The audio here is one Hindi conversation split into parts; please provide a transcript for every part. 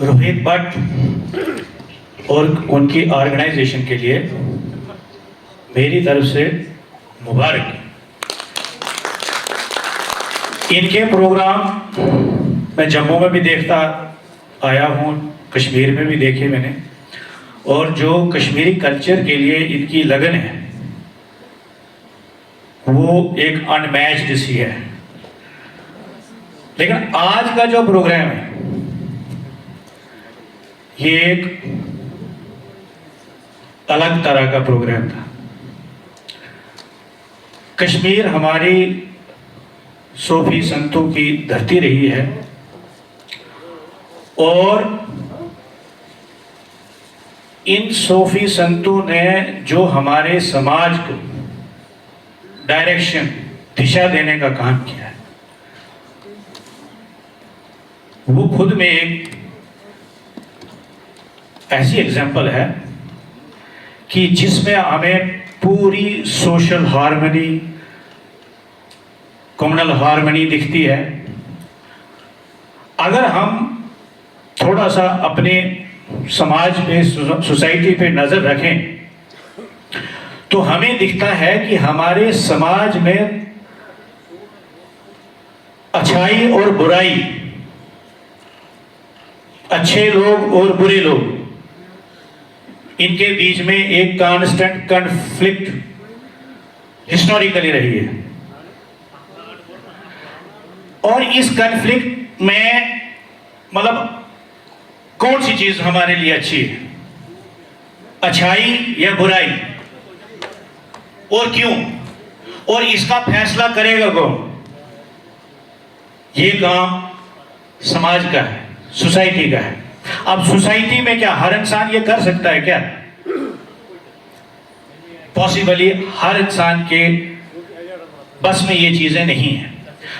रोहित भट्ट और उनकी ऑर्गेनाइजेशन के लिए मेरी तरफ से मुबारक। इनके प्रोग्राम मैं जम्मू में भी देखता आया हूँ, कश्मीर में भी देखे मैंने, और जो कश्मीरी कल्चर के लिए इनकी लगन है वो एक अनमैच्ड सी है। लेकिन आज का जो प्रोग्राम है ये एक अलग तरह का प्रोग्राम था। कश्मीर हमारी सूफी संतों की धरती रही है और इन सूफी संतों ने जो हमारे समाज को डायरेक्शन, दिशा देने का काम किया है, वो खुद में एक ऐसी एग्जाम्पल है कि जिसमें हमें पूरी सोशल हार्मनी, कम्युनल हार्मनी दिखती है। अगर हम थोड़ा सा अपने समाज पे, सोसाइटी पे नजर रखें तो हमें दिखता है कि हमारे समाज में अच्छाई और बुराई, अच्छे लोग और बुरे लोग, इनके बीच में एक कांस्टेंट कॉन्फ्लिक्ट हिस्टोरिकली रही है। और इस कॉन्फ्लिक्ट में मतलब कौन सी चीज हमारे लिए अच्छी है, अच्छाई या बुराई, और क्यों, और इसका फैसला करेगा कौन? ये काम समाज का है, सोसाइटी का है। अब सोसाइटी में क्या हर इंसान ये कर सकता है क्या? पॉसिबली हर इंसान के बस में ये चीजें नहीं है।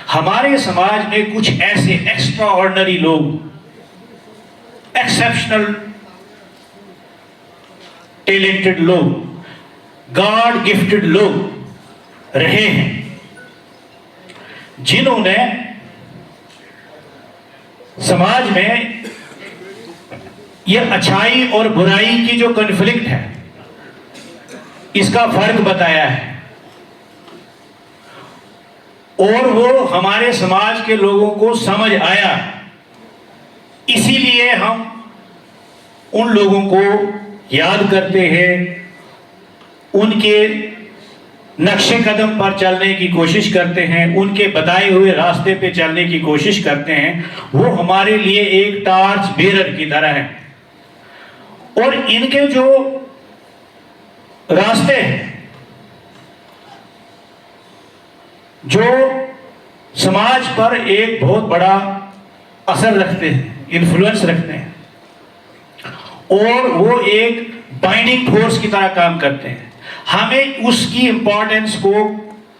हमारे समाज में कुछ ऐसे एक्स्ट्रा ऑर्डिनरी लोग, एक्सेप्शनल टैलेंटेड लोग, गॉड गिफ्टेड लोग रहे हैं, जिन्होंने समाज में ये अच्छाई और बुराई की जो कॉन्फ्लिक्ट है इसका फर्क बताया है। और वो हमारे समाज के लोगों को समझ आया, इसीलिए हम उन लोगों को याद करते हैं, उनके नक्शे कदम पर चलने की कोशिश करते हैं, उनके बताए हुए रास्ते पे चलने की कोशिश करते हैं। वो हमारे लिए एक टार्च बेरर की तरह है। और इनके जो रास्ते हैं, जो समाज पर एक बहुत बड़ा असर रखते हैं, इन्फ्लुएंस रखते हैं, और वो एक बाइंडिंग फोर्स की तरह काम करते हैं। हमें उसकी इंपॉर्टेंस को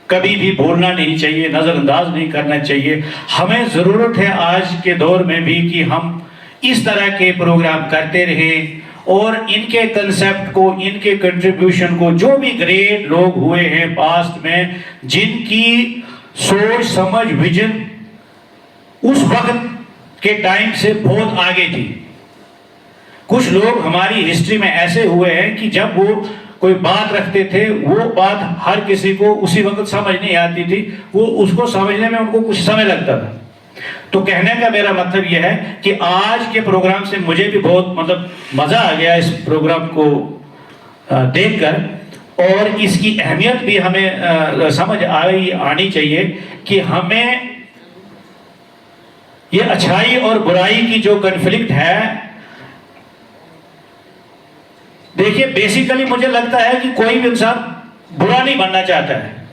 कभी भी भूलना नहीं चाहिए, नजरअंदाज नहीं करना चाहिए। हमें जरूरत है आज के दौर में भी कि हम इस तरह के प्रोग्राम करते रहें और इनके कंसेप्ट को, इनके कंट्रीब्यूशन को, जो भी ग्रेट लोग हुए हैं पास्ट में, जिनकी सोच, समझ, विजन उस वक्त के टाइम से बहुत आगे थी। कुछ लोग हमारी हिस्ट्री में ऐसे हुए हैं कि जब वो कोई बात रखते थे, वो बात हर किसी को उसी वक्त समझ नहीं आती थी, वो उसको समझने में उनको कुछ समय लगता था। तो कहने का मेरा मतलब यह है कि आज के प्रोग्राम से मुझे भी बहुत मतलब मजा आ गया इस प्रोग्राम को देखकर, और इसकी अहमियत भी हमें समझ आनी चाहिए कि हमें ये अच्छाई और बुराई की जो कॉन्फ्लिक्ट है, देखिए बेसिकली मुझे लगता है कि कोई भी इंसान बुरा नहीं बनना चाहता है।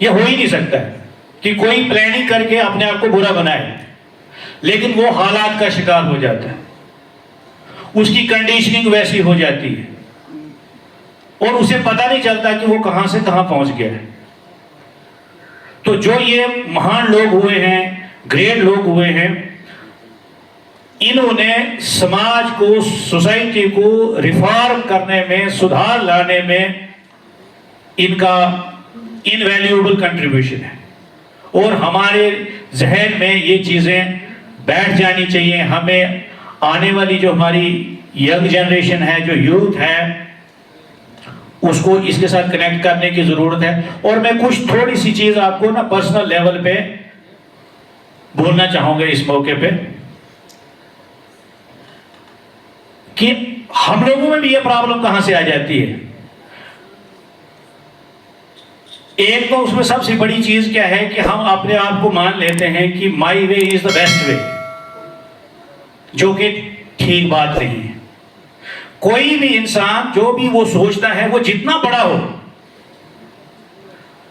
यह हो ही नहीं सकता है कि कोई प्लानिंग करके अपने आप को बुरा बनाए, लेकिन वो हालात का शिकार हो जाता है, उसकी कंडीशनिंग वैसी हो जाती है और उसे पता नहीं चलता कि वो कहां से कहां पहुंच गया है। तो जो ये महान लोग हुए हैं, ग्रेट लोग हुए हैं, इन्होंने समाज को, सोसाइटी को रिफॉर्म करने में, सुधार लाने में इनका इनवैल्यूएबल कंट्रीब्यूशन है। और हमारे जहन में ये चीज़ें बैठ जानी चाहिए। हमें आने वाली जो हमारी यंग जनरेशन है, जो यूथ है, उसको इसके साथ कनेक्ट करने की जरूरत है। और मैं कुछ थोड़ी सी चीज आपको ना पर्सनल लेवल पे बोलना चाहूंगा इस मौके पे, कि हम लोगों में भी ये प्रॉब्लम कहां से आ जाती है। एक तो उसमें सबसे बड़ी चीज क्या है कि हम अपने आप को मान लेते हैं कि my way is the best way, जो कि ठीक बात नहीं है। कोई भी इंसान जो भी वो सोचता है, वो जितना बड़ा हो,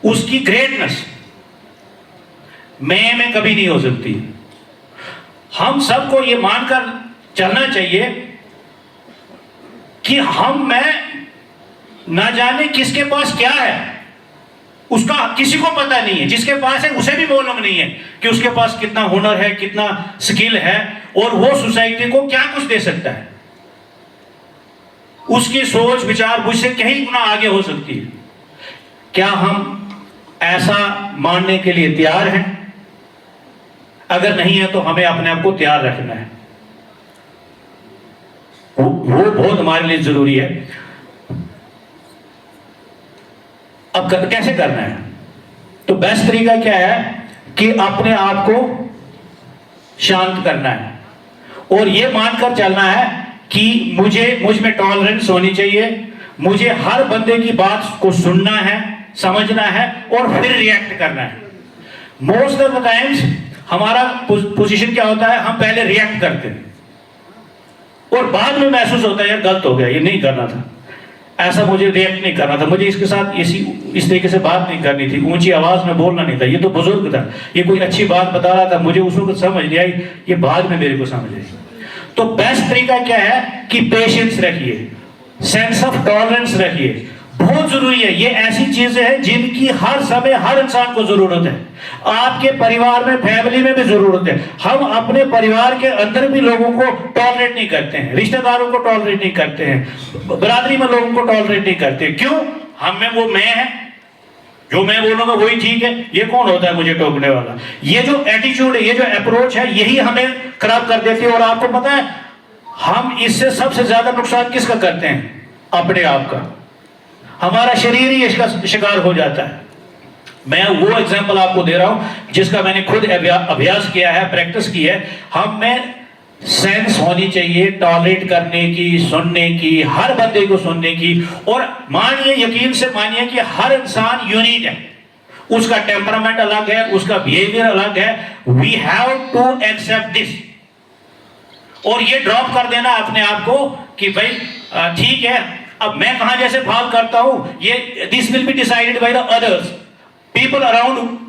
उसकी ग्रेटनेस मैं में कभी नहीं हो सकती। हम सबको ये मानकर चलना चाहिए कि हम में ना जाने किसके पास क्या है, उसका किसी को पता नहीं है। जिसके पास है उसे भी मालूम नहीं है कि उसके पास कितना हुनर है, कितना स्किल है, और वो सोसाइटी को क्या कुछ दे सकता है। उसकी सोच विचार मुझसे कहीं गुना आगे हो सकती है। क्या हम ऐसा मानने के लिए तैयार हैं? अगर नहीं है तो हमें अपने आप को तैयार रखना है। वो बहुत हमारे लिए जरूरी है। अब कैसे करना है? तो बेस्ट तरीका क्या है कि अपने आप को शांत करना है और ये मानकर चलना है कि मुझ में टॉलरेंस होनी चाहिए। मुझे हर बंदे की बात को सुनना है, समझना है और फिर रिएक्ट करना है। मोस्ट ऑफ द टाइम्स हमारा पोजीशन क्या होता है, हम पहले रिएक्ट करते हैं और बाद में महसूस होता है यार गलत हो गया, ये नहीं करना था, ऐसा मुझे रिएक्ट नहीं करना था, मुझे इसके साथ इस तरीके से बात नहीं करनी थी, ऊंची आवाज में बोलना नहीं था, ये तो बुजुर्ग था, ये कोई अच्छी बात बता रहा था, मुझे उस वक्त समझ नहीं आई, ये बाद में मेरे को समझ आई। तो बेस्ट तरीका क्या है कि पेशेंस रखिए, सेंस ऑफ टॉलरेंस रखिए, बहुत जरूरी है। ये ऐसी चीजें हैं जिनकी हर समय हर इंसान को जरूरत है। आपके परिवार में, फैमिली में भी जरूरत है। हम अपने परिवार के अंदर भी लोगों को टॉलरेट नहीं करते हैं, रिश्तेदारों को टॉलरेट नहीं करते हैं, बरादरी में लोगों को टॉलरेट नहीं करते। क्यों? हम में वो मैं है, जो मैं बोलूंगा वही ठीक है, ये कौन होता है मुझे टोकने वाला। ये जो एटीट्यूड है, ये जो अप्रोच है, यही हमें खराब कर देती है। और आपको पता है हम इससे सबसे ज्यादा नुकसान किसका करते हैं? अपने आप का। हमारा शरीर ही इसका शिकार हो जाता है। मैं वो एग्जांपल आपको दे रहा हूं जिसका मैंने खुद अभ्यास किया है, प्रैक्टिस की है। हम में सेंस होनी चाहिए टॉलरेट करने की, सुनने की, हर बंदे को सुनने की। और मानिए, यकीन से मानिए कि हर इंसान यूनिक है, उसका टेम्परामेंट अलग है, उसका बिहेवियर अलग है। We have to accept this और ये ड्रॉप कर देना अपने आप को कि भाई ठीक है, अब मैं कहां जैसे भाव करता हूं, ये this will be decided by the others, people around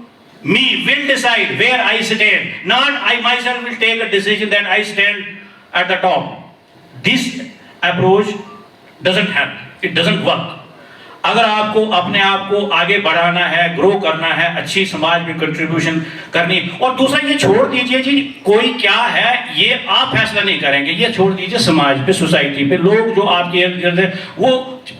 me will decide where I stand, not I myself will take a decision that I stand at the top. This approach doesn't happen, it doesn't work. अगर आपको अपने आप को आगे बढ़ाना है, ग्रो करना है, अच्छी समाज में कंट्रीब्यूशन करनी, और दूसरा ये छोड़ दीजिए जी कोई क्या है ये आप फैसला नहीं करेंगे, ये छोड़ दीजिए समाज पे, सोसाइटी पे, लोग जो आपके इर्द गिर्द है वो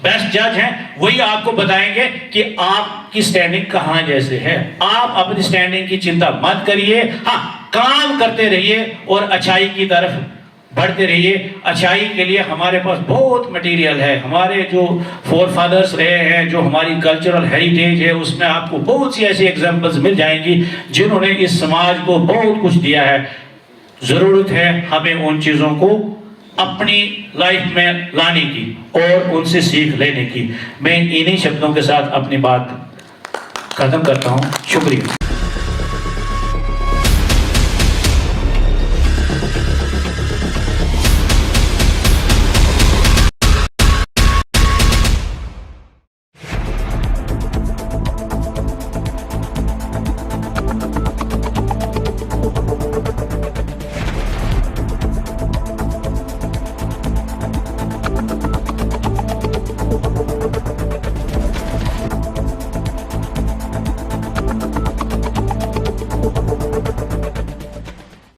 बेस्ट जज हैं, वही आपको बताएंगे कि आपकी स्टैंडिंग कहाँ जैसे है। आप अपनी स्टैंडिंग की चिंता मत करिए, हाँ काम करते रहिए और अच्छाई की तरफ बढ़ते रहिए। अच्छाई के लिए हमारे पास बहुत मटेरियल है, हमारे जो फोर फादर्स रहे हैं, जो हमारी कल्चरल हेरिटेज है, उसमें आपको बहुत सी ऐसी एग्जांपल्स मिल जाएंगी जिन्होंने इस समाज को बहुत कुछ दिया है। ज़रूरत है हमें उन चीज़ों को अपनी लाइफ में लाने की और उनसे सीख लेने की। मैं इन्हीं शब्दों के साथ अपनी बात खत्म करता हूँ। शुक्रिया।